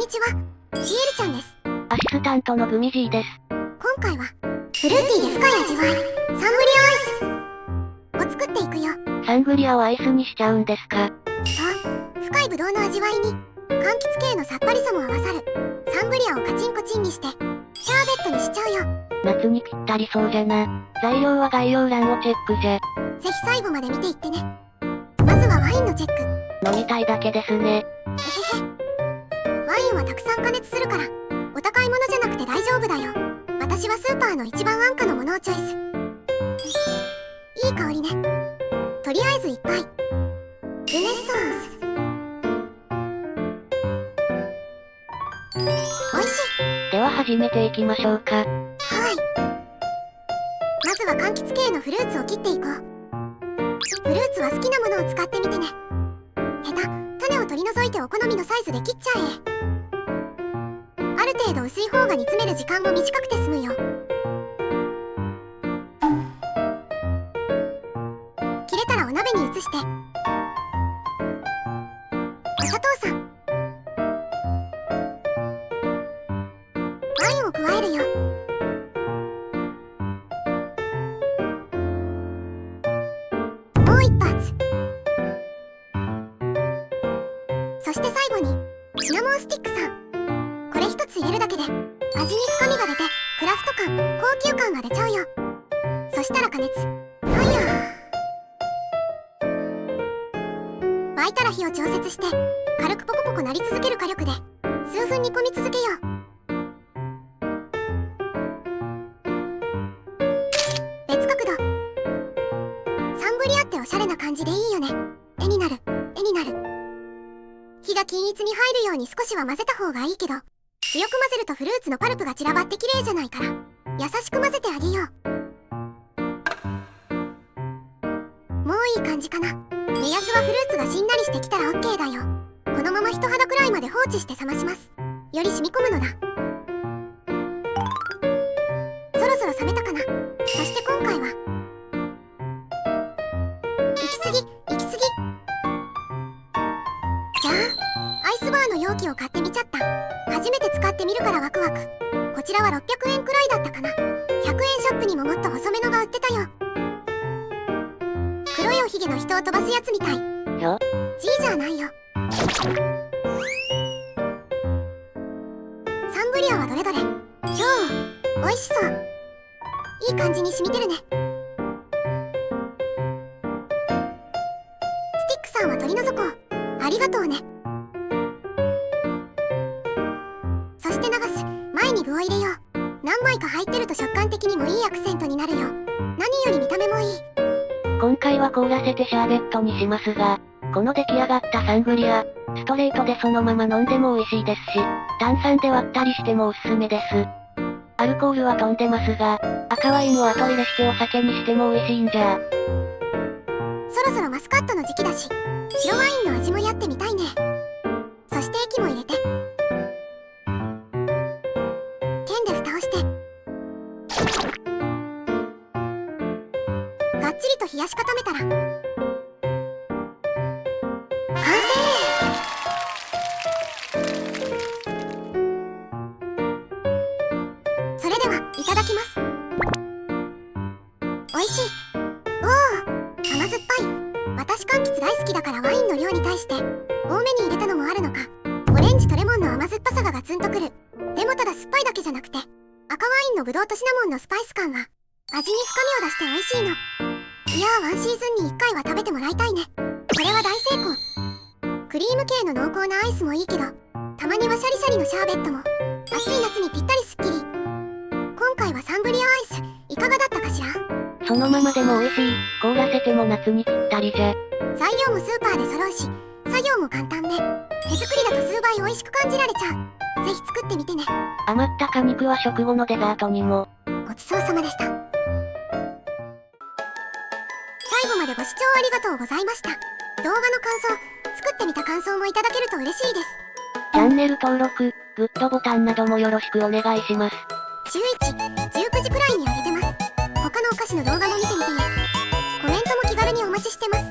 にちは、シエルちゃんです。アシスタントのグミジーです。今回は、フルーティーで深い味わい、サングリアアイスを作っていくよ。サングリアをアイスにしちゃうんですか？そう、深いブドウの味わいに、柑橘系のさっぱりさも合わさる、サングリアをカチンコチンにして、シャーベットにしちゃうよ。夏にぴったりそうじゃな。材料は概要欄をチェックじゃ。ぜひ最後まで見ていってね。まずはワインのチェック。飲みたいだけですね。えへへ。ワインはたくさん加熱するから、お高いものじゃなくて大丈夫だよ。私はスーパーの一番安価のものをチョイス。いい香りね。とりあえず1杯。ルネッサンス。おいしい。では始めていきましょうか。はい。まずは柑橘系のフルーツを切っていこう。フルーツは好きなものを使ってみてね。ヘタ、種を取り除いてお好みのサイズで切っちゃえ。ある程度薄い方が煮詰める時間も短くて済むよ。切れたらお鍋に移して、お砂糖さん、ワインを加えるよ。もう一発。そして最後にシナモンスティックさん。これ一つ入れるだけで味に深みが出て、クラフト感、高級感が出ちゃうよ。そしたら加熱。ファイヤー。沸いたら火を調節して、軽くポコポコ鳴り続ける火力で数分煮込み続けよう。別角度。サングリアっておしゃれな感じでいいよね。絵になる、絵になる。火が均一に入るように少しは混ぜた方がいいけど、強く混ぜるとフルーツのパルプが散らばって綺麗じゃないから、優しく混ぜてあげよう。もういい感じかな。目安はフルーツがしんなりしてきたら OK だよ。このまま人肌くらいまで放置して冷まします。より染み込むのだ。そろそろ冷めたかな。そして今回は行き過ぎ行き過ぎ。じゃあアイスバーの容器を買ってみちゃった。初めて使ってみるからワクワク。こちらは600円くらいだったかな。100円ショップにももっと細めのが売ってたよ。黒いおひげの人を飛ばすやつみたい。よ。G じゃないよ。サングリアはどれどれ。おいしそう。いい感じに染みてるね。スティックさんは取り除こう。ありがとうね。そして流す前に具を入れよう。何枚か入ってると食感的にもいいアクセントになるよ。何より見た目もいい。今回は凍らせてシャーベットにしますが、この出来上がったサングリア、ストレートでそのまま飲んでも美味しいですし、炭酸で割ったりしてもおすすめです。アルコールは飛んでますが、赤ワインを後入れしてお酒にしても美味しいんじゃ。そろそろマスカットの時期だし、白ワインの味もやってみたいね。そして液も入れて、剣で蓋をして、がっちりと冷やし固めたら完成。それではいただきます。おいしい。おお、甘酸っぱい。私柑橘大好きだからワインの量に対して多めに入れたのもあるのか。オレンジとレモンの甘酸っぱさがガツンとくる。でもただ酸っぱいだけじゃなくて、赤ワインのブドウとシナモンのスパイス感は味に深みを出して美味しいの。いやー、ワンシーズンに1回は食べてもらいたいね。これは大成功。クリーム系の濃厚なアイスもいいけど、たまにはシャリシャリのシャーベットも暑い夏にぴったりすっきり。今回はサングリアアイスいかがだったかしら。そのままでも美味しい。凍らせても夏にぴったりじゃ。材料もスーパーで揃うし、作業も簡単ね。手作りだと数倍美味しく感じられちゃう。ぜひ作ってみてね。余った果肉は食後のデザートにも。ごちそうさまでした。最後までご視聴ありがとうございました。動画の感想、作ってみた感想もいただけると嬉しいです。チャンネル登録、グッドボタンなどもよろしくお願いします。週1、19時くらいに上げてます。他のお菓子の動画も見てみてね。コメントも気軽にお待ちしてます。